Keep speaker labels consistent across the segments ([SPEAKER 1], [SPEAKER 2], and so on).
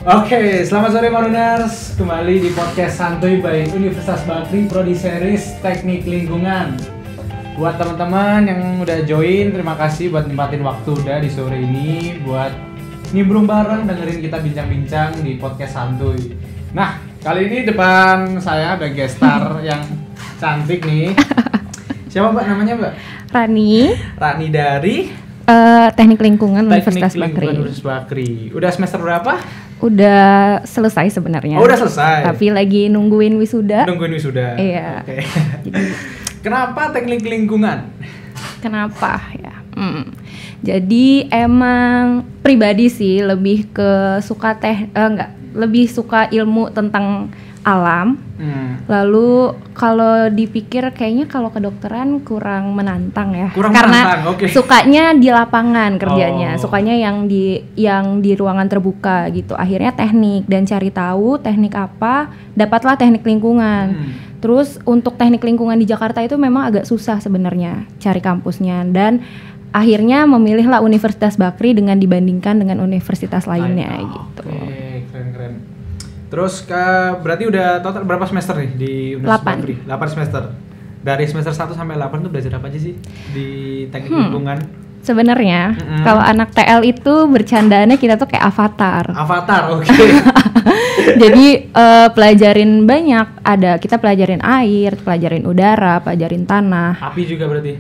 [SPEAKER 1] Oke, selamat sore Maruners. Kembali di podcast Santuy by Universitas Bakri Prodi Series Teknik Lingkungan. Buat teman-teman yang udah join, terima kasih buat nempatin waktu udah di sore ini buat nimbrung bareng dengerin kita bincang-bincang di podcast Santuy. Nah, kali ini depan saya ada guest star yang cantik nih. Siapa Mbak namanya Mbak?
[SPEAKER 2] Rani.
[SPEAKER 1] Rani dari
[SPEAKER 2] Teknik Lingkungan Universitas Bakri.
[SPEAKER 1] Universitas Bakri. Udah semester berapa?
[SPEAKER 2] Udah selesai sebenarnya.
[SPEAKER 1] Oh, udah selesai.
[SPEAKER 2] Tapi lagi nungguin wisuda.
[SPEAKER 1] Nungguin wisuda.
[SPEAKER 2] Iya.
[SPEAKER 1] Oke. Kenapa teknik lingkungan?
[SPEAKER 2] Kenapa ya? Jadi emang pribadi sih lebih ke suka lebih suka ilmu tentang alam. Lalu kalau dipikir kayaknya kalau kedokteran kurang menantang ya. Karena
[SPEAKER 1] okay.
[SPEAKER 2] Sukanya di lapangan kerjanya, sukanya yang di ruangan terbuka gitu. Akhirnya teknik dan cari tahu teknik apa, dapatlah teknik lingkungan. Terus untuk teknik lingkungan di Jakarta itu memang agak susah sebenarnya cari kampusnya, dan akhirnya memilihlah Universitas Bakri dengan dibandingkan dengan universitas lainnya gitu.
[SPEAKER 1] Oke, keren. Terus berarti udah total berapa semester nih di Universitas Bakri? 8 semester. Dari semester 1 sampai 8 tuh belajar apa aja sih di teknik lingkungan?
[SPEAKER 2] Sebenarnya kalau anak TL itu bercandaannya kita tuh kayak avatar.
[SPEAKER 1] Avatar, oke.
[SPEAKER 2] Jadi pelajarin banyak, kita pelajarin air, pelajarin udara, pelajarin tanah.
[SPEAKER 1] Api juga berarti?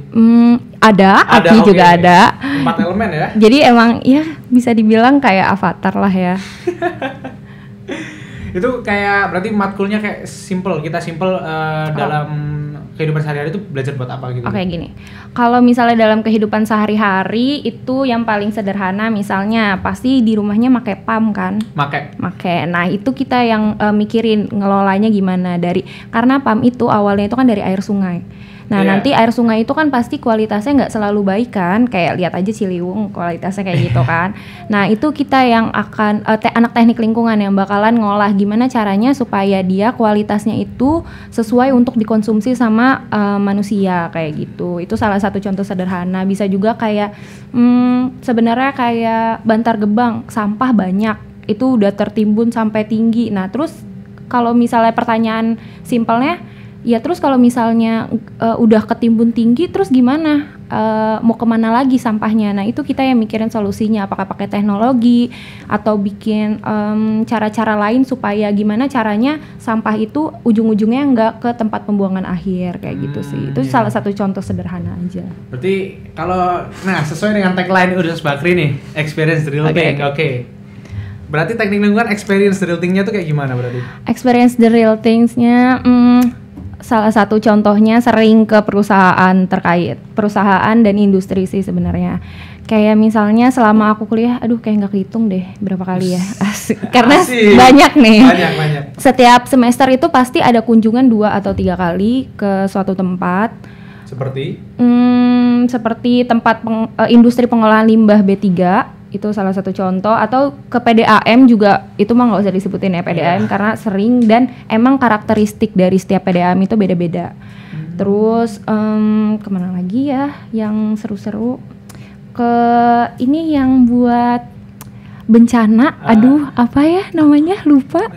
[SPEAKER 2] Ada api okay. Juga ada.
[SPEAKER 1] 4 elemen ya?
[SPEAKER 2] Jadi emang ya bisa dibilang kayak avatar lah ya.
[SPEAKER 1] Itu kayak berarti matkulnya kayak kita simple dalam kehidupan sehari-hari itu belajar buat apa gitu?
[SPEAKER 2] Oke, gini. Kalau misalnya dalam kehidupan sehari-hari itu yang paling sederhana, misalnya pasti di rumahnya pakai pam kan? Make. Nah, itu kita yang mikirin ngelolanya gimana karena pam itu awalnya itu kan dari air sungai. Nah, nanti air sungai itu kan pasti kualitasnya nggak selalu baik kan, kayak lihat aja Ciliwung kualitasnya kayak gitu kan. Nah, itu kita yang akan anak teknik lingkungan yang bakalan ngolah gimana caranya supaya dia kualitasnya itu sesuai untuk dikonsumsi sama manusia kayak gitu. Itu salah satu contoh sederhana. Bisa juga kayak sebenarnya kayak Bantar Gebang, sampah banyak, itu udah tertimbun sampai tinggi. Nah, terus kalau misalnya pertanyaan simpelnya, ya terus kalau misalnya udah ketimbun tinggi terus gimana, mau kemana lagi sampahnya? Nah, itu kita yang mikirin solusinya, apakah pakai teknologi atau bikin cara-cara lain supaya gimana caranya sampah itu ujung-ujungnya nggak ke tempat pembuangan akhir kayak gitu sih. Itu salah satu contoh sederhana aja.
[SPEAKER 1] Berarti sesuai dengan tagline Universitas Bakri nih, experience the real thing. Oke. Berarti teknik lingkungan experience the real thing-nya tuh kayak gimana berarti? Experience the real things-nya
[SPEAKER 2] salah satu contohnya sering ke perusahaan dan industri sih sebenarnya. Kayak misalnya selama aku kuliah, kayak nggak kehitung deh berapa kali ya. Karena banyak nih.
[SPEAKER 1] Banyak.
[SPEAKER 2] Setiap semester itu pasti ada kunjungan 2 atau 3 kali ke suatu tempat. Seperti tempat industri pengolahan limbah B3. Itu salah satu contoh, atau ke PDAM juga, itu mah nggak usah disebutin ya PDAM karena sering dan emang karakteristik dari setiap PDAM itu beda-beda. Terus kemana lagi ya yang seru-seru? Ke ini yang buat bencana, apa ya namanya, lupa.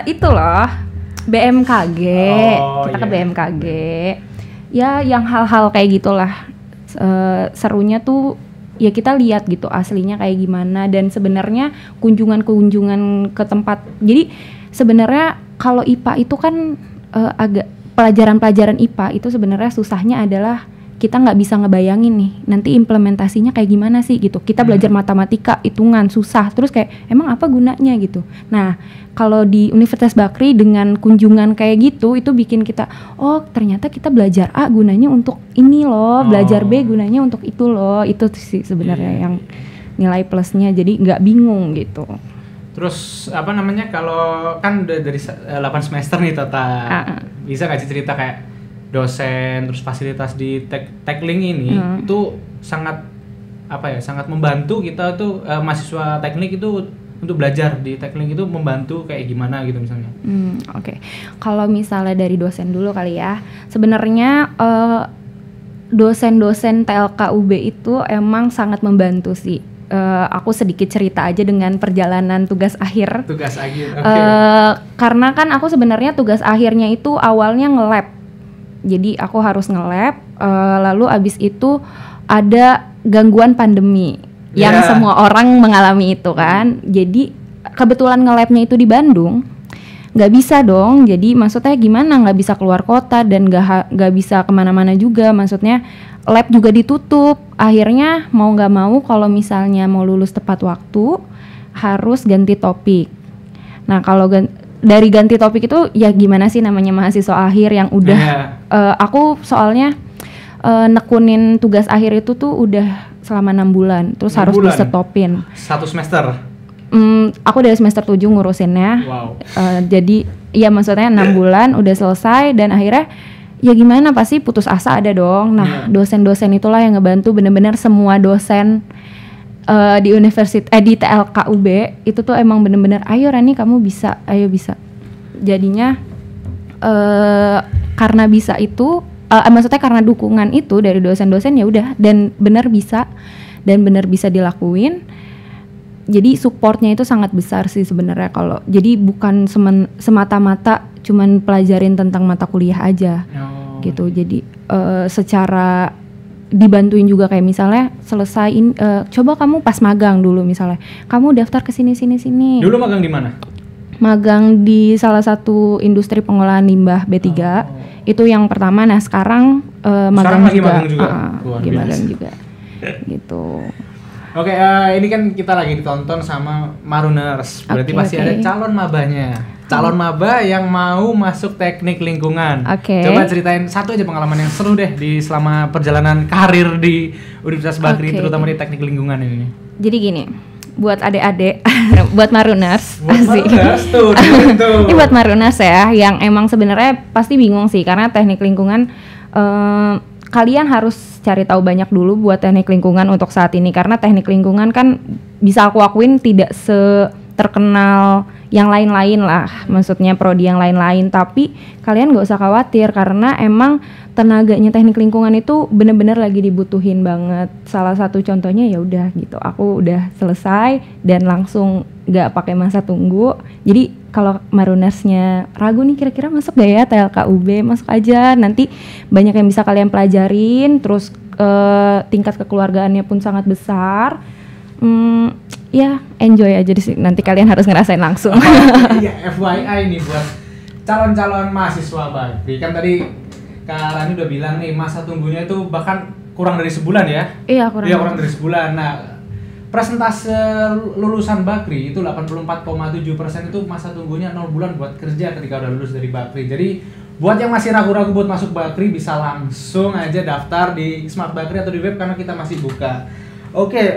[SPEAKER 2] Itu loh BMKG, kita ke BMKG. Ya yang hal-hal kayak gitulah. Serunya tuh ya kita lihat gitu aslinya kayak gimana, dan sebenarnya kunjungan ke tempat. Jadi sebenarnya kalau IPA itu kan agak pelajaran IPA itu sebenarnya susahnya adalah kita nggak bisa ngebayangin nih nanti implementasinya kayak gimana sih gitu. Kita belajar matematika, hitungan susah, terus kayak emang apa gunanya gitu. Nah, kalau di Universitas Bakri dengan kunjungan kayak gitu, itu bikin kita, ternyata kita belajar A gunanya untuk ini loh, belajar B gunanya untuk itu loh. Itu sih sebenarnya yang nilai plusnya, jadi nggak bingung gitu.
[SPEAKER 1] Terus kalau kan udah dari 8 semester nih total, bisa nggak sih cerita kayak dosen terus fasilitas di Tekling ini itu sangat membantu kita tuh mahasiswa teknik itu untuk belajar di Tekling itu, membantu kayak gimana gitu misalnya?
[SPEAKER 2] Oke. Kalau misalnya dari dosen dulu kali ya, sebenarnya dosen-dosen TLK UB itu emang sangat membantu sih. aku sedikit cerita aja dengan perjalanan tugas akhir.
[SPEAKER 1] Tugas akhir, oke.
[SPEAKER 2] Karena kan aku sebenarnya tugas akhirnya itu awalnya nge-lab. Jadi aku harus nge-lab, lalu abis itu ada gangguan pandemi yang semua orang mengalami itu kan. Jadi kebetulan nge-labnya itu di Bandung, nggak bisa dong. Jadi maksudnya gimana? Nggak bisa keluar kota dan nggak bisa kemana-mana juga. Maksudnya lab juga ditutup. Akhirnya mau nggak mau kalau misalnya mau lulus tepat waktu harus ganti topik. Nah kalau dari ganti topik itu ya gimana sih namanya mahasiswa akhir yang udah aku soalnya nekunin tugas akhir itu tuh udah selama 6 bulan. Terus 6 harus di-stopin.
[SPEAKER 1] 1 semester?
[SPEAKER 2] Aku dari semester 7 ngurusinnya.
[SPEAKER 1] Wow.
[SPEAKER 2] Jadi ya maksudnya 6 bulan udah selesai dan akhirnya ya gimana pasti putus asa ada dong. Nah dosen-dosen itulah yang ngebantu bener-bener semua dosen di di TLK UB itu tuh emang bener-bener ayo Rani kamu bisa, ayo bisa. Jadinya karena bisa itu maksudnya karena dukungan itu dari dosen-dosen ya udah dan bener bisa dilakuin. Jadi supportnya itu sangat besar sih sebenarnya kalau jadi bukan semata-mata cuman pelajarin tentang mata kuliah aja gitu. Jadi secara dibantuin juga kayak misalnya selesaiin coba kamu pas magang dulu misalnya kamu daftar ke sini.
[SPEAKER 1] Dulu magang di mana?
[SPEAKER 2] Magang di salah satu industri pengolahan limbah B3 itu yang pertama. Nah sekarang magang juga magang juga gitu.
[SPEAKER 1] Oke, ini kan kita lagi ditonton sama Marooners, berarti pasti ada calon mabanya. Calon maba yang mau masuk teknik lingkungan. Coba ceritain satu aja pengalaman yang seru deh di selama perjalanan karir di Universitas Bakri, terutama di teknik lingkungan ini.
[SPEAKER 2] Jadi gini, buat adik-adik, buat Marooners,
[SPEAKER 1] tuh.
[SPEAKER 2] Ini buat Marooners ya, yang emang sebenarnya pasti bingung sih, karena teknik lingkungan kalian harus cari tahu banyak dulu buat teknik lingkungan untuk saat ini, karena teknik lingkungan kan bisa aku akuin tidak terkenal yang lain-lain lah, maksudnya prodi yang lain-lain, tapi kalian gak usah khawatir karena emang tenaganya teknik lingkungan itu bener-bener lagi dibutuhin banget. Salah satu contohnya ya udah gitu, aku udah selesai dan langsung gak pakai masa tunggu. Jadi kalau Marooners-nya ragu nih kira-kira masuk gak ya TLK UB, masuk aja, nanti banyak yang bisa kalian pelajarin, terus tingkat kekeluargaannya pun sangat besar. Ya enjoy aja di sini. Nanti kalian harus ngerasain langsung.
[SPEAKER 1] Iya, FYI nih buat calon-calon mahasiswa Bakri. Kan tadi Kak Rani udah bilang nih masa tunggunya itu bahkan kurang dari sebulan ya?
[SPEAKER 2] Iya, kurang
[SPEAKER 1] dari sebulan. Nah, persentase lulusan Bakri itu 84,7% itu masa tunggunya 0 bulan buat kerja ketika udah lulus dari Bakri. Jadi buat yang masih ragu-ragu buat masuk Bakri bisa langsung aja daftar di Smart Bakri atau di web karena kita masih buka. Oke,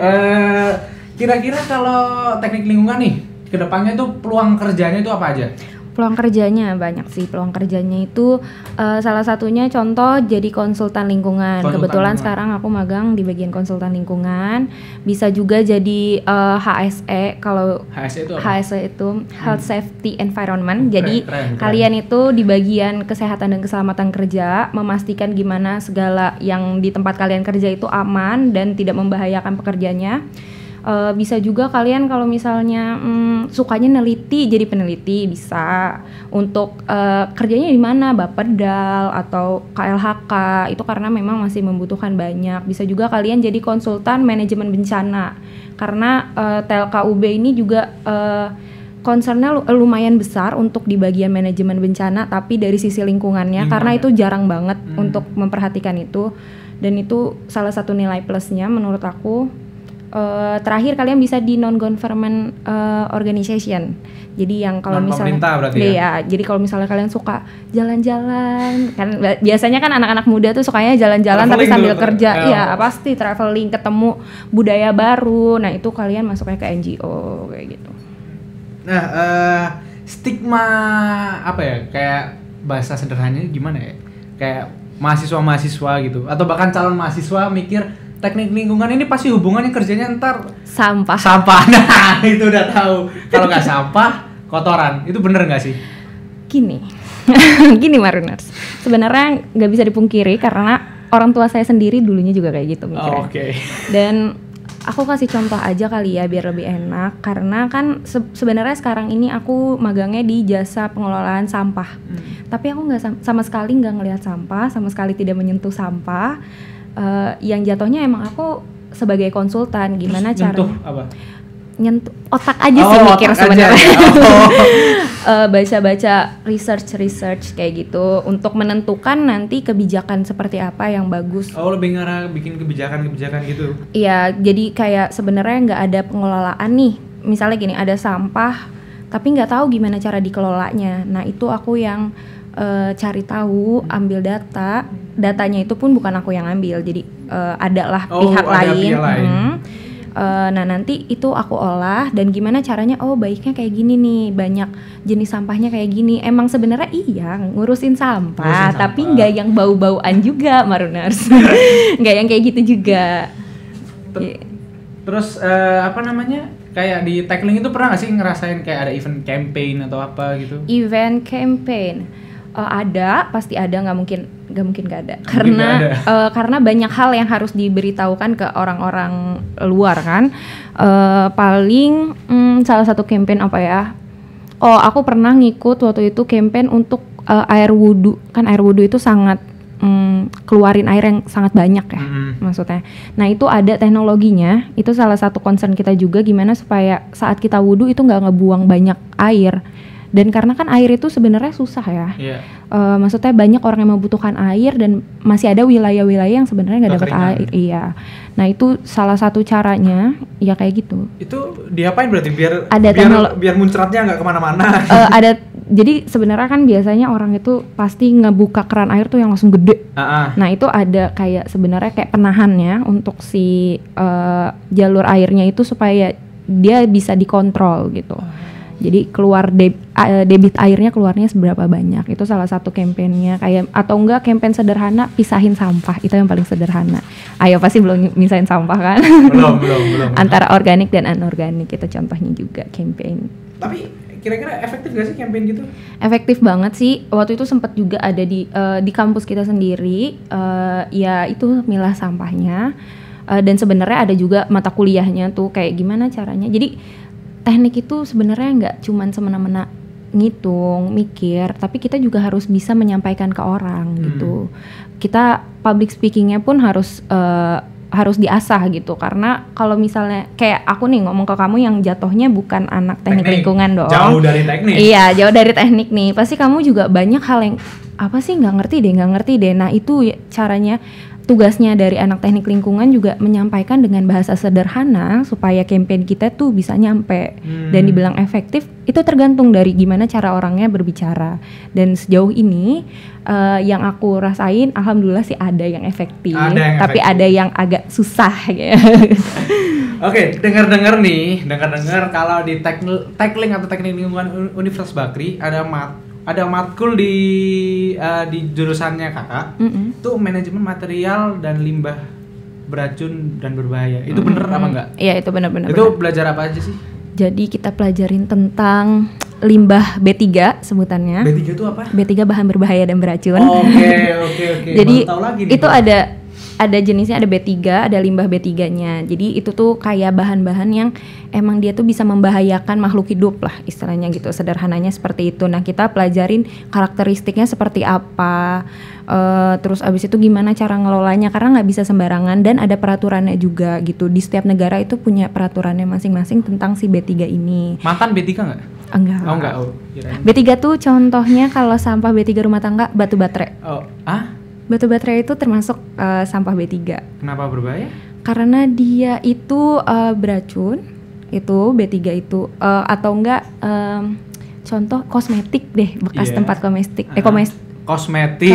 [SPEAKER 1] kira-kira kalau teknik lingkungan nih, kedepannya tuh peluang kerjanya itu apa aja?
[SPEAKER 2] Peluang kerjanya banyak sih. Peluang kerjanya itu salah satunya contoh jadi konsultan lingkungan. Kebetulan sekarang aku magang di bagian konsultan lingkungan. Bisa juga jadi HSE. Kalau
[SPEAKER 1] HSE itu apa?
[SPEAKER 2] HSE itu Health Safety Environment. Jadi kalian itu di bagian kesehatan dan keselamatan kerja, memastikan gimana segala yang di tempat kalian kerja itu aman dan tidak membahayakan pekerjanya. Bisa juga kalian kalau misalnya sukanya neliti jadi peneliti bisa. Untuk kerjanya di mana, Bapedal atau KLHK itu karena memang masih membutuhkan banyak. Bisa juga kalian jadi konsultan manajemen bencana karena TLK UB ini juga concernnya lumayan besar untuk di bagian manajemen bencana, tapi dari sisi lingkungannya karena itu jarang banget untuk memperhatikan itu, dan itu salah satu nilai plusnya menurut aku. Terakhir kalian bisa di non-government organization. Jadi yang kalau misalnya jadi kalau misalnya kalian suka jalan-jalan, kan biasanya kan anak-anak muda tuh sukanya jalan-jalan tapi sambil kerja. Iya, pasti traveling, ketemu budaya baru. Nah, itu kalian masuknya ke NGO kayak gitu.
[SPEAKER 1] Nah, stigma apa ya? Kayak bahasa sederhananya gimana ya? Kayak mahasiswa-mahasiswa gitu atau bahkan calon mahasiswa mikir teknik lingkungan ini pasti hubungannya kerjanya ntar
[SPEAKER 2] sampah.
[SPEAKER 1] Nah, itu udah tahu. Kalau nggak sampah, kotoran. Itu bener nggak sih?
[SPEAKER 2] Gini Marooners. Sebenarnya nggak bisa dipungkiri karena orang tua saya sendiri dulunya juga kayak gitu mikirnya.
[SPEAKER 1] Oke.
[SPEAKER 2] Dan Aku kasih contoh aja kali ya biar lebih enak, karena kan sebenarnya sekarang ini aku magangnya di jasa pengelolaan sampah. Tapi aku nggak sama sekali nggak ngelihat sampah, sama sekali tidak menyentuh sampah. Yang jatuhnya emang aku sebagai konsultan gimana caranya nyentuh otak aja sih mikir sebenarnya. Baca-baca research kayak gitu untuk menentukan nanti kebijakan seperti apa yang bagus.
[SPEAKER 1] Lebih ngarah bikin kebijakan gitu.
[SPEAKER 2] Iya, jadi kayak sebenarnya nggak ada pengelolaan nih. Misalnya gini, ada sampah tapi nggak tahu gimana cara dikelolanya. Nah itu aku yang cari tahu, ambil datanya itu pun bukan aku yang ambil, jadi adalah pihak lain. Nah nanti itu aku olah dan gimana caranya, baiknya kayak gini nih, banyak jenis sampahnya kayak gini. Emang sebenarnya iya ngurusin sampah, tapi nggak yang bau-bauan juga, Maruners. Nggak yang kayak gitu juga.
[SPEAKER 1] Terus kayak di tackling itu pernah nggak sih ngerasain kayak ada event campaign atau apa gitu?
[SPEAKER 2] Event campaign ada, pasti ada, nggak mungkin nggak ada. Karena banyak hal yang harus diberitahukan ke orang-orang luar kan. Paling salah satu campaign apa ya? Aku pernah ngikut waktu itu campaign untuk air wudhu. Kan air wudhu itu sangat keluarin air yang sangat banyak ya, maksudnya. Nah itu ada teknologinya. Itu salah satu concern kita juga, gimana supaya saat kita wudhu itu nggak ngebuang banyak air. Dan karena kan air itu sebenarnya susah ya, maksudnya banyak orang yang membutuhkan air dan masih ada wilayah-wilayah yang sebenarnya nggak dapat air. Iya, nah itu salah satu caranya ya kayak gitu. Itu
[SPEAKER 1] diapain berarti biar muncratnya nggak kemana-mana?
[SPEAKER 2] Jadi sebenarnya kan biasanya orang itu pasti ngebuka keran air tuh yang langsung gede. Nah itu ada kayak sebenarnya kayak penahannya untuk si jalur airnya itu supaya dia bisa dikontrol gitu. Jadi keluar debit airnya keluarnya seberapa banyak. Itu salah satu kampanyenya. Kayak atau enggak campaign sederhana pisahin sampah, itu yang paling sederhana. Ayo pasti belum misahin sampah kan? Belum. Antara organik dan anorganik itu contohnya juga campaign.
[SPEAKER 1] Tapi kira-kira efektif gak sih campaign gitu?
[SPEAKER 2] Efektif banget sih. Waktu itu sempat juga ada di kampus kita sendiri, ya itu milah sampahnya. Dan sebenarnya ada juga mata kuliahnya tuh kayak gimana caranya. Jadi teknik itu sebenarnya nggak cuman semena-mena ngitung, mikir, tapi kita juga harus bisa menyampaikan ke orang gitu. Kita public speakingnya pun harus diasah gitu, karena kalau misalnya kayak aku nih ngomong ke kamu yang jatuhnya bukan anak teknik lingkungan dong.
[SPEAKER 1] Jauh dari teknik.
[SPEAKER 2] Iya, jauh dari teknik nih. Pasti kamu juga banyak hal yang apa sih nggak ngerti deh. Nah itu caranya. Tugasnya dari anak teknik lingkungan juga menyampaikan dengan bahasa sederhana supaya campaign kita tuh bisa nyampe. Dan dibilang efektif itu tergantung dari gimana cara orangnya berbicara. Dan sejauh ini yang aku rasain alhamdulillah sih ada yang efektif, tapi ada yang agak susah ya.
[SPEAKER 1] Oke, dengar kalau di tackling atau teknik lingkungan Universitas Bakri ada matkul di jurusannya kakak, itu manajemen material dan limbah beracun dan berbahaya. Itu bener apa enggak?
[SPEAKER 2] Iya itu bener.
[SPEAKER 1] Itu belajar apa aja sih?
[SPEAKER 2] Jadi kita pelajarin tentang limbah B3 sebutannya.
[SPEAKER 1] B3 itu apa?
[SPEAKER 2] B3 bahan berbahaya dan beracun.
[SPEAKER 1] Oke.
[SPEAKER 2] Jadi itu ada jenisnya, ada B3, ada limbah B3-nya. Jadi itu tuh kayak bahan-bahan yang emang dia tuh bisa membahayakan makhluk hidup lah istilahnya gitu. Sederhananya seperti itu. Nah kita pelajarin karakteristiknya seperti apa, terus abis itu gimana cara ngelolanya, karena nggak bisa sembarangan dan ada peraturannya juga gitu. Di setiap negara itu punya peraturannya masing-masing tentang si B3 ini.
[SPEAKER 1] Mantan B3 nggak?
[SPEAKER 2] Enggak. B3 tuh contohnya kalau sampah B3 rumah tangga batu baterai. Batu baterai itu termasuk sampah B3.
[SPEAKER 1] Kenapa berbahaya?
[SPEAKER 2] Karena dia itu beracun, itu B3 itu atau enggak contoh kosmetik deh, bekas tempat kosmetik.
[SPEAKER 1] Kosmetik.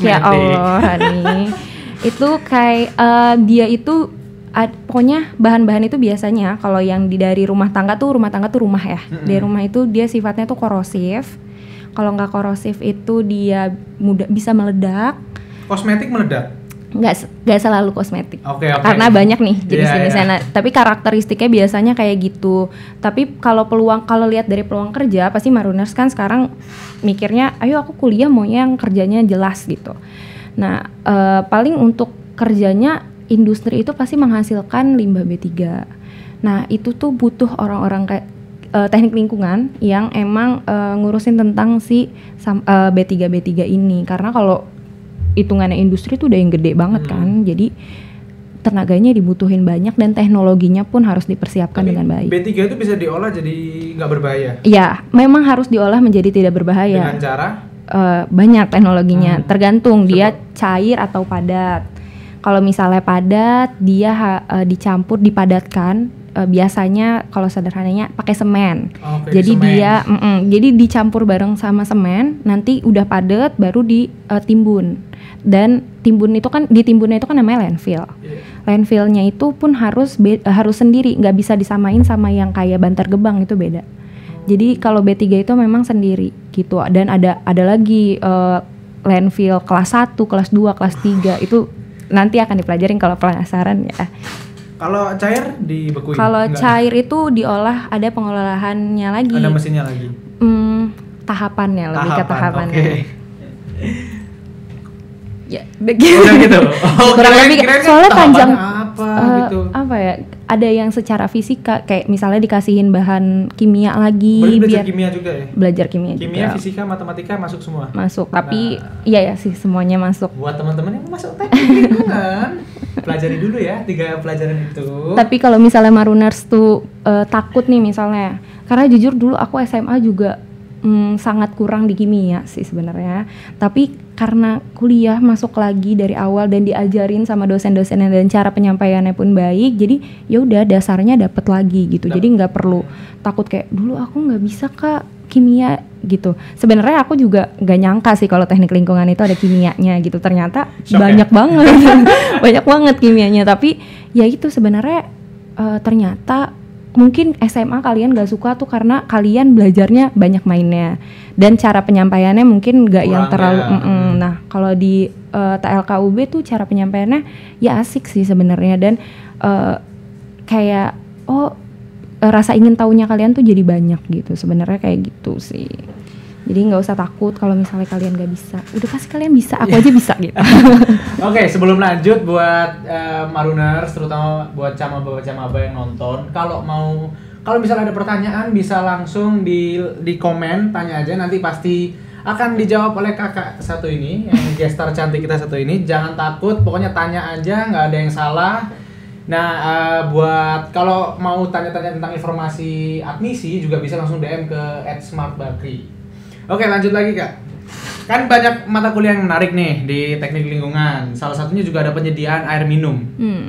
[SPEAKER 2] Ya Allah nih. Itu kayak dia itu pokoknya bahan-bahan itu biasanya kalau yang dari rumah tangga tuh rumah ya. Dari rumah itu dia sifatnya tuh korosif. Kalau nggak korosif itu dia bisa meledak.
[SPEAKER 1] Kosmetik meledak?
[SPEAKER 2] Nggak selalu kosmetik.
[SPEAKER 1] Okay.
[SPEAKER 2] Karena banyak nih jenis-jenisnya. Nah, tapi karakteristiknya biasanya kayak gitu. Tapi kalau lihat dari peluang kerja, pasti Maruners kan sekarang mikirnya, ayo aku kuliah mau yang kerjanya jelas gitu. Nah, paling untuk kerjanya industri itu pasti menghasilkan limbah B3. Nah, itu tuh butuh orang-orang kayak teknik lingkungan yang emang ngurusin tentang si B3 ini. Karena kalau hitungannya industri tuh udah yang gede banget kan. Jadi tenaganya dibutuhin banyak dan teknologinya pun harus dipersiapkan dengan baik.
[SPEAKER 1] B3 itu bisa diolah jadi nggak berbahaya?
[SPEAKER 2] Iya, memang harus diolah menjadi tidak berbahaya.
[SPEAKER 1] Dengan cara?
[SPEAKER 2] Banyak teknologinya, tergantung dia cair atau padat. Kalau misalnya padat, dia dicampur, dipadatkan. Biasanya kalau sederhananya pakai semen. Jadi semen. Jadi dicampur bareng sama semen, nanti udah padat baru ditimbun. Dan ditimbunnya itu kan namanya landfill. Landfillnya itu pun harus sendiri, nggak bisa disamain sama yang kayak Bantar Gebang, itu beda. Jadi kalau B3 itu memang sendiri gitu. Dan ada lagi landfill kelas 1, kelas 2, kelas 3 itu nanti akan dipelajarin kalau penasaran ya.
[SPEAKER 1] Kalau cair dibekuin?
[SPEAKER 2] Kalau cair itu diolah, ada pengolahannya lagi.
[SPEAKER 1] Ada mesinnya lagi?
[SPEAKER 2] Tahapannya, lebih ke tahapannya.
[SPEAKER 1] Okay.
[SPEAKER 2] Ya,
[SPEAKER 1] udah gitu.
[SPEAKER 2] Kurang lebih soalnya panjang
[SPEAKER 1] gitu.
[SPEAKER 2] Apa ya? Ada yang secara fisika kayak misalnya dikasihin bahan kimia lagi.
[SPEAKER 1] Belajar kimia juga ya?
[SPEAKER 2] Belajar kimia
[SPEAKER 1] juga. Fisika, matematika masuk semua?
[SPEAKER 2] Masuk, tapi iya ya sih semuanya masuk.
[SPEAKER 1] Buat teman-teman yang masuk teknik lingkungan, pelajari dulu ya 3 pelajaran itu.
[SPEAKER 2] Tapi kalau misalnya Maruners tuh takut nih misalnya, karena jujur dulu aku SMA juga sangat kurang di kimia sih sebenarnya. Tapi karena kuliah masuk lagi dari awal dan diajarin sama dosen-dosennya dan cara penyampaiannya pun baik, jadi ya udah dasarnya dapet lagi gitu. Jadi nggak perlu takut kayak dulu aku nggak bisa Kak kimia gitu. Sebenarnya aku juga nggak nyangka sih kalau teknik lingkungan itu ada kimianya gitu. Ternyata banyak banget, banyak banget kimianya. Tapi ya itu sebenarnya ternyata mungkin SMA kalian gak suka tuh karena kalian belajarnya banyak mainnya dan cara penyampaiannya mungkin gak yang terlalu Nah kalau di TLKUB tuh cara penyampaiannya ya asik sih sebenarnya dan kayak rasa ingin tahunya kalian tuh jadi banyak gitu sebenarnya kayak gitu sih. Jadi nggak usah takut kalau misalnya kalian nggak bisa. Udah pasti kalian bisa, aku aja bisa gitu.
[SPEAKER 1] Oke, sebelum lanjut buat Maruners, terutama buat camaba yang nonton, kalau misalnya ada pertanyaan bisa langsung di komen, tanya aja, nanti pasti akan dijawab oleh kakak satu ini, yang gestar cantik kita satu ini. Jangan takut, pokoknya tanya aja, nggak ada yang salah. Nah, buat kalau mau tanya-tanya tentang informasi admisi juga bisa langsung DM ke @smartbakri. Oke, lanjut lagi Kak. Kan banyak mata kuliah yang menarik nih di teknik lingkungan. Salah satunya juga ada penyediaan air minum.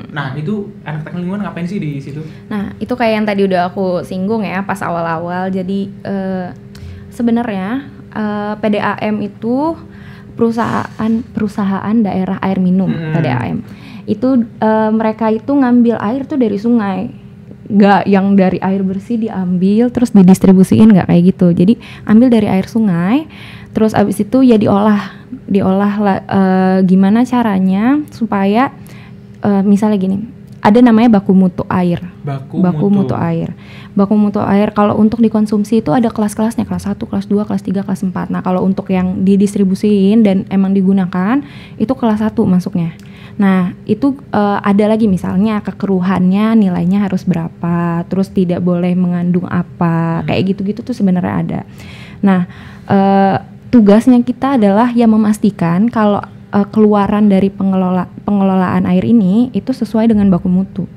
[SPEAKER 1] Nah, itu anak teknik lingkungan ngapain sih di situ?
[SPEAKER 2] Nah, itu kayak yang tadi udah aku singgung ya pas awal-awal. Jadi sebenarnya PDAM itu perusahaan daerah air minum, PDAM. Itu mereka itu ngambil air tuh dari sungai. Nggak yang dari air bersih diambil terus didistribusiin, nggak kayak gitu. Jadi ambil dari air sungai terus abis itu ya diolah gimana caranya supaya misalnya gini, ada namanya baku mutu air. Baku mutu air kalau untuk dikonsumsi itu ada kelas-kelasnya, kelas 1, kelas 2, kelas 3, kelas 4. Nah kalau untuk yang didistribusiin dan emang digunakan itu kelas 1 masuknya. Nah itu ada lagi misalnya kekeruhannya nilainya harus berapa, terus tidak boleh mengandung apa, kayak gitu-gitu tuh sebenarnya ada. Nah tugasnya kita adalah ya memastikan kalau keluaran dari pengelolaan air ini itu sesuai dengan baku mutu.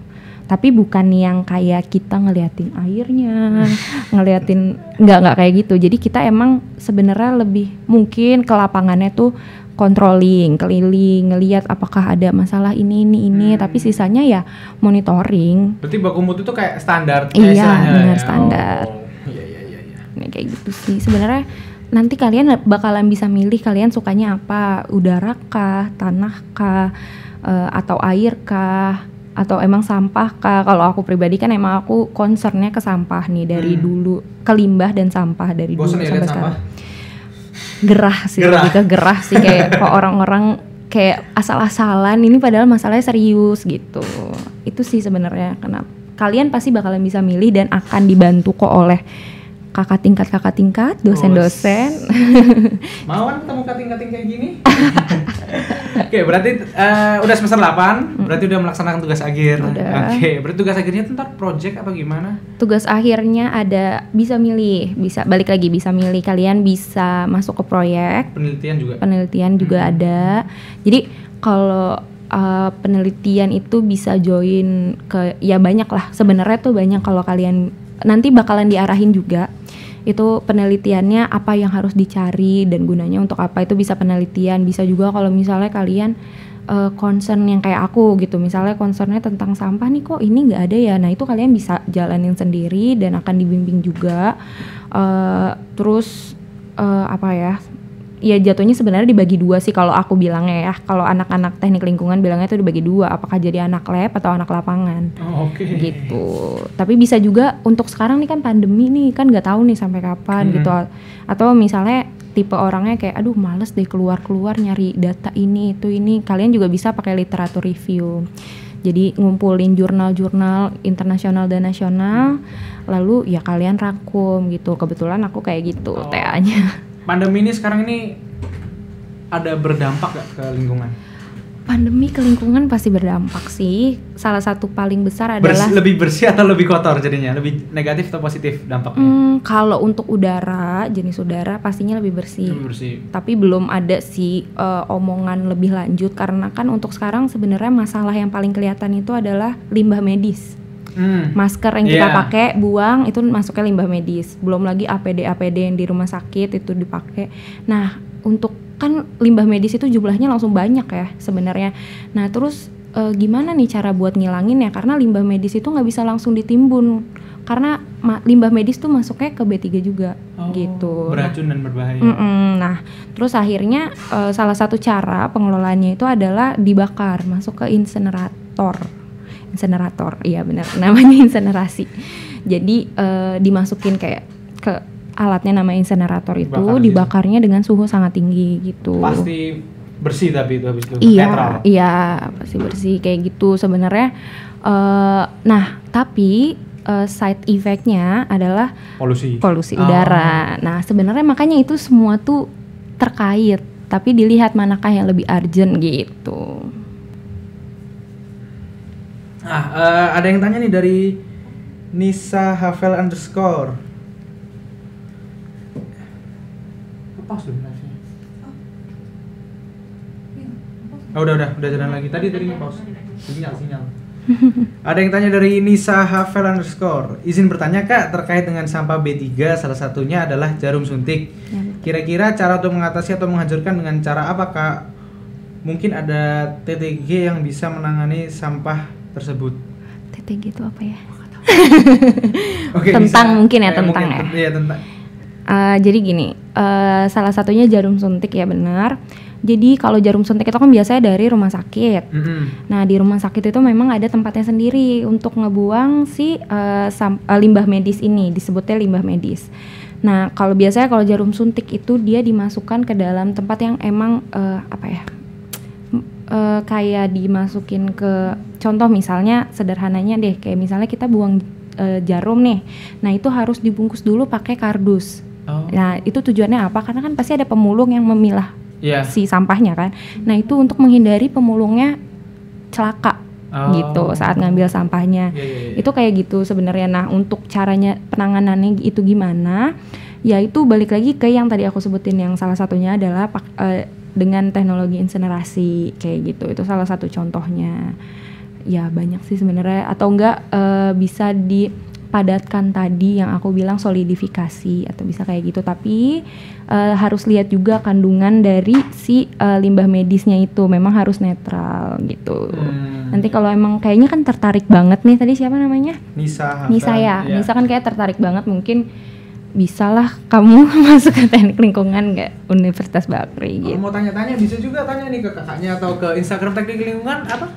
[SPEAKER 2] Tapi bukan yang kayak kita ngeliatin airnya, nggak kayak gitu. Jadi kita emang sebenarnya lebih mungkin ke lapangannya tuh controlling, keliling, ngelihat apakah ada masalah ini, tapi sisanya ya monitoring.
[SPEAKER 1] Berarti baku mutu tuh kayak standar?
[SPEAKER 2] Iya, benar standar.
[SPEAKER 1] Iya.
[SPEAKER 2] Nah, kayak gitu sih. Sebenarnya nanti kalian bakalan bisa milih kalian sukanya apa, udara kah, tanah kah, atau air kah, atau emang sampah kah. Kalau aku pribadi kan emang aku concernnya ke sampah nih dari dulu, ke limbah dan sampah dari
[SPEAKER 1] bosen
[SPEAKER 2] dulu sampai sekarang.
[SPEAKER 1] Gerah
[SPEAKER 2] Lebih ke gerah sih kayak kok orang-orang kayak asal-asalan, ini padahal masalahnya serius gitu. Itu sih sebenarnya kenapa kalian pasti bakalan bisa milih dan akan dibantu kok oleh kakak tingkat, dosen-dosen.
[SPEAKER 1] Mau kan ketemu kakak tingkat kayak gini? Oke, berarti udah semester 8, berarti udah melaksanakan tugas akhir. Oke, berarti tugas akhirnya tentang project apa gimana?
[SPEAKER 2] Tugas akhirnya ada bisa milih, bisa balik lagi bisa milih, kalian bisa masuk ke proyek. Penelitian juga ada. Jadi kalau penelitian itu bisa join ke, ya banyak lah sebenarnya tuh banyak, kalau kalian nanti bakalan diarahin juga itu penelitiannya apa yang harus dicari dan gunanya untuk apa, itu bisa penelitian. Bisa juga kalau misalnya kalian concern yang kayak aku gitu, misalnya concernnya tentang sampah nih, kok ini nggak ada ya, nah itu kalian bisa jalanin sendiri dan akan dibimbing juga. Terus apa ya jatuhnya sebenarnya dibagi dua sih kalau aku bilangnya ya. Kalau anak-anak teknik lingkungan bilangnya itu dibagi dua, apakah jadi anak lab atau anak lapangan. Gitu. Tapi bisa juga untuk sekarang nih kan pandemi nih, kan nggak tahu nih sampai kapan gitu. Atau misalnya tipe orangnya kayak aduh males deh keluar nyari data ini kalian juga bisa pakai literatur review. Jadi ngumpulin jurnal-jurnal internasional dan nasional, lalu ya kalian rangkum gitu. Kebetulan aku kayak gitu TA-nya.
[SPEAKER 1] Pandemi ini sekarang ini ada berdampak gak ke lingkungan?
[SPEAKER 2] Pandemi ke lingkungan pasti berdampak sih. Salah satu paling besar adalah
[SPEAKER 1] lebih bersih atau lebih kotor jadinya? Lebih negatif atau positif dampaknya?
[SPEAKER 2] Kalau untuk udara, jenis udara pastinya lebih bersih. Tapi belum ada sih omongan lebih lanjut, karena kan untuk sekarang sebenarnya masalah yang paling kelihatan itu adalah limbah medis. Masker yang kita pakai buang itu masuknya limbah medis. Belum lagi APD yang di rumah sakit itu dipakai. Nah, untuk kan limbah medis itu jumlahnya langsung banyak ya sebenarnya. Nah, terus gimana nih cara buat ngilangin ya? Karena limbah medis itu nggak bisa langsung ditimbun. Karena limbah medis tuh masuknya ke B3 juga gitu.
[SPEAKER 1] Beracun dan berbahaya.
[SPEAKER 2] Nah, terus akhirnya salah satu cara pengelolaannya itu adalah dibakar, masuk ke insenerator, iya benar, namanya insenerasi. Jadi dimasukin kayak ke alatnya namanya insenerator itu, dibakarnya dengan suhu sangat tinggi gitu.
[SPEAKER 1] Pasti bersih tapi itu habis itu
[SPEAKER 2] netral. Iya, pasti bersih kayak gitu sebenarnya. Nah, tapi side effect-nya adalah polusi udara. Nah, sebenarnya makanya itu semua tuh terkait, tapi dilihat manakah yang lebih urgent gitu.
[SPEAKER 1] Ada yang tanya nih dari Nisa Havel _ Pause dulu live-nya. Udah jalan lagi. Tadi pause. Sinyal. Ada yang tanya dari Nisa Havel _ izin bertanya Kak, terkait dengan sampah B3, salah satunya adalah jarum suntik. Kira-kira cara untuk mengatasi atau menghancurkan dengan cara apa Kak? Mungkin ada TTG yang bisa menangani sampah tersebut.
[SPEAKER 2] TTG itu apa ya? Tentang
[SPEAKER 1] Iya, tentang.
[SPEAKER 2] Jadi gini, salah satunya jarum suntik ya, benar. Jadi kalau jarum suntik itu kan biasanya dari rumah sakit. Nah, di rumah sakit itu memang ada tempatnya sendiri untuk ngebuang si limbah medis ini, disebutnya limbah medis. Nah, kalau biasanya kalau jarum suntik itu dia dimasukkan ke dalam tempat yang emang kayak dimasukin ke, contoh misalnya sederhananya deh, kayak misalnya kita buang jarum nih, nah itu harus dibungkus dulu pakai kardus. Nah itu tujuannya apa? Karena kan pasti ada pemulung yang memilah si sampahnya kan. Nah itu untuk menghindari pemulungnya celaka gitu saat ngambil sampahnya. Itu kayak gitu sebenarnya. Nah untuk caranya penanganannya itu gimana? Ya itu balik lagi ke yang tadi aku sebutin, yang salah satunya adalah dengan teknologi insenerasi kayak gitu. Itu salah satu contohnya. Ya banyak sih sebenarnya, atau enggak bisa dipadatkan tadi yang aku bilang solidifikasi, atau bisa kayak gitu. Tapi harus lihat juga kandungan dari si limbah medisnya itu memang harus netral gitu. Nanti kalau emang kayaknya kan tertarik banget nih, tadi siapa namanya? Nisa ya. Nisa kan kayak tertarik banget, mungkin bisalah kamu masuk ke teknik lingkungan nggak Universitas Bakri gitu.
[SPEAKER 1] Mau tanya-tanya bisa juga tanya nih ke kakaknya atau ke Instagram teknik lingkungan apa?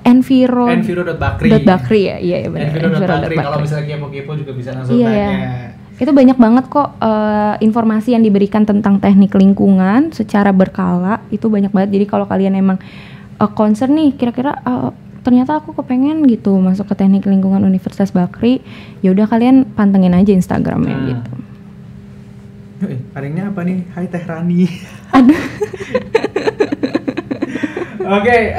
[SPEAKER 2] Enviro.bakri ya, iya benar.
[SPEAKER 1] Enviro.bakri. Kalau misalnya kepo-kepo juga bisa langsung tanya.
[SPEAKER 2] Itu banyak banget kok informasi yang diberikan tentang teknik lingkungan secara berkala, itu banyak banget. Jadi kalau kalian emang concern nih, kira-kira ternyata aku kepengen gitu masuk ke Teknik Lingkungan Universitas Bakri, ya udah kalian pantengin aja Instagramnya gitu.
[SPEAKER 1] Hari ini apa nih? Hai Teh Rani.
[SPEAKER 2] Aduh.
[SPEAKER 1] Oke,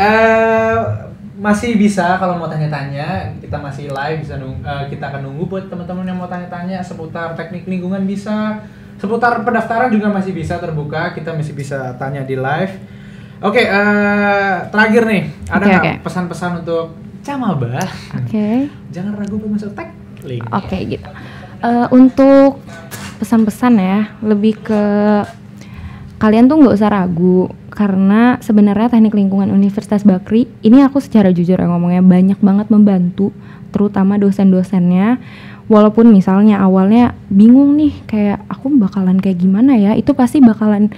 [SPEAKER 1] masih bisa kalau mau tanya-tanya, kita masih live, bisa kita akan nunggu buat teman-teman yang mau tanya-tanya seputar teknik lingkungan, bisa seputar pendaftaran juga masih bisa terbuka, kita masih bisa tanya di live. Oke, terakhir nih, ada nggak pesan-pesan untuk Camaba? Jangan ragu buat masuk teknik.
[SPEAKER 2] Gitu. Untuk pesan-pesan ya, lebih ke kalian tuh nggak usah ragu, karena sebenarnya Teknik Lingkungan Universitas Bakri ini aku secara jujur ya ngomongnya banyak banget membantu, terutama dosen-dosennya. Walaupun misalnya awalnya bingung nih, kayak aku bakalan kayak gimana ya, itu pasti bakalan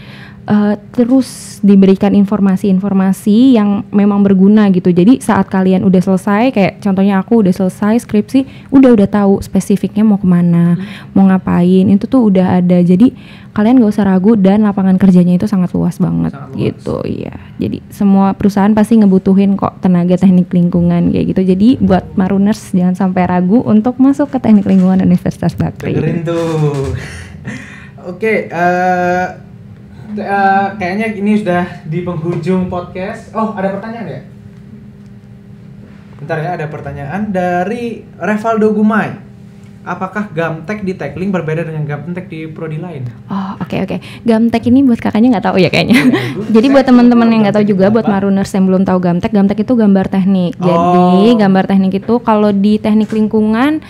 [SPEAKER 2] terus diberikan informasi-informasi yang memang berguna gitu. Jadi saat kalian udah selesai, kayak contohnya aku udah selesai skripsi, udah tahu spesifiknya mau kemana, mau ngapain, itu tuh udah ada. Jadi kalian gak usah ragu, dan lapangan kerjanya itu sangat luas banget gitu. Iya. Jadi semua perusahaan pasti ngebutuhin kok tenaga teknik lingkungan kayak gitu. Jadi buat Maruners jangan sampai ragu untuk masuk ke Teknik Lingkungan Universitas Bakri.
[SPEAKER 1] Dengerin tuh. Oke, kayaknya ini sudah di penghujung podcast. Oh, ada pertanyaan ya? Bentar ya, ada pertanyaan dari Revaldo Gumai. Apakah Gamtek di Tekling berbeda dengan Gamtek di prodi lain?
[SPEAKER 2] Oh, oke. Gamtek ini buat kakaknya nggak tahu ya kayaknya. Jadi buat teman-teman yang nggak tahu juga, buat Maruners yang belum tahu Gamtek itu gambar teknik. Jadi gambar teknik itu kalau di Teknik Lingkungan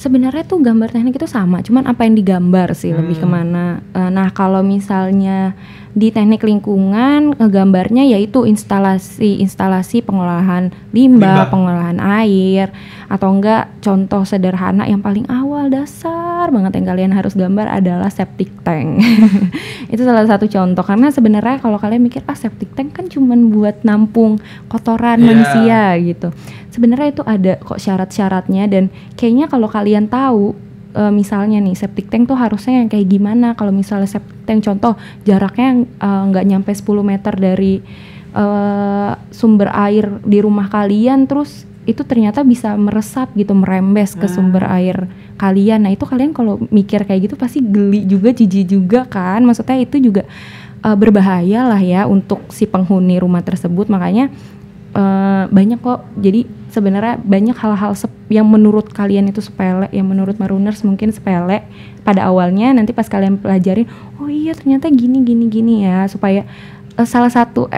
[SPEAKER 2] sebenarnya tuh gambar teknik itu sama, cuman apa yang digambar sih lebih kemana. Nah kalau misalnya di Teknik Lingkungan ngegambarnya yaitu instalasi pengolahan limbah, pengolahan air, atau enggak contoh sederhana yang paling awal dasar banget yang kalian harus gambar adalah septic tank. Itu salah satu contoh, karena sebenarnya kalau kalian mikir septic tank kan cuman buat nampung kotoran manusia gitu. Sebenarnya itu ada kok syarat-syaratnya, dan kayaknya kalau kalian tahu misalnya nih septic tank tuh harusnya yang kayak gimana. Kalau misalnya septic tank contoh jaraknya nggak nyampe 10 meter dari sumber air di rumah kalian, terus itu ternyata bisa meresap gitu, merembes ke sumber air kalian. Nah itu kalian kalau mikir kayak gitu pasti geli juga, jijik juga kan. Maksudnya itu juga berbahaya lah ya untuk si penghuni rumah tersebut. Makanya banyak kok, jadi sebenarnya banyak hal-hal yang menurut kalian itu sepele, yang menurut Maruners mungkin sepele pada awalnya, nanti pas kalian pelajarin, oh iya ternyata gini ya, supaya salah satu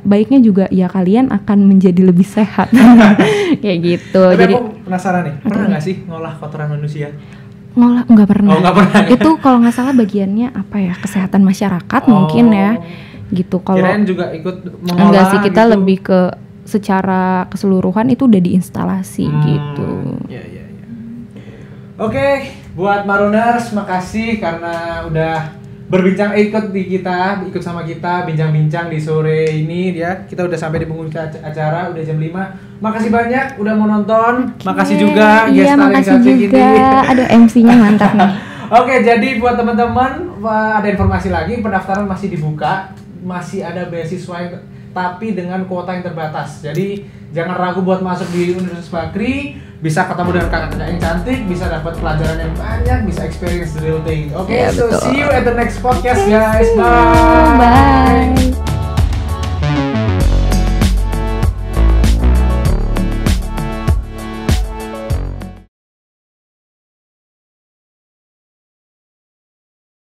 [SPEAKER 2] baiknya juga ya kalian akan menjadi lebih sehat. Kayak gitu.
[SPEAKER 1] Tapi jadi aku penasaran nih, pernah nggak sih ngolah kotoran manusia?
[SPEAKER 2] Ngolah nggak pernah.
[SPEAKER 1] Oh, nggak pernah.
[SPEAKER 2] Itu kalau nggak salah bagiannya apa ya, kesehatan masyarakat mungkin ya. Gitu. Kalau
[SPEAKER 1] kirain juga ikut mengolah.
[SPEAKER 2] Enggak sih, kita gitu. Lebih ke secara keseluruhan itu udah diinstalasi gitu.
[SPEAKER 1] Iya. Oke, buat Maruners makasih karena udah berbincang, ikut sama kita bincang-bincang di sore ini ya. Kita udah sampai di penghujung acara, udah jam 5. Makasih banyak udah mau nonton. Makasih juga
[SPEAKER 2] Iya, makasih juga. Aduh, MC-nya mantap nih.
[SPEAKER 1] Oke, jadi buat teman-teman ada informasi lagi, pendaftaran masih dibuka. Masih ada beasiswa tapi dengan kuota yang terbatas. Jadi jangan ragu buat masuk di Universitas Bakri, bisa ketemu dengan kakak-kakak yang cantik, bisa dapat pelajaran yang banyak, bisa experience the real thing. Oke, so betul. See you at the next podcast guys. Bye.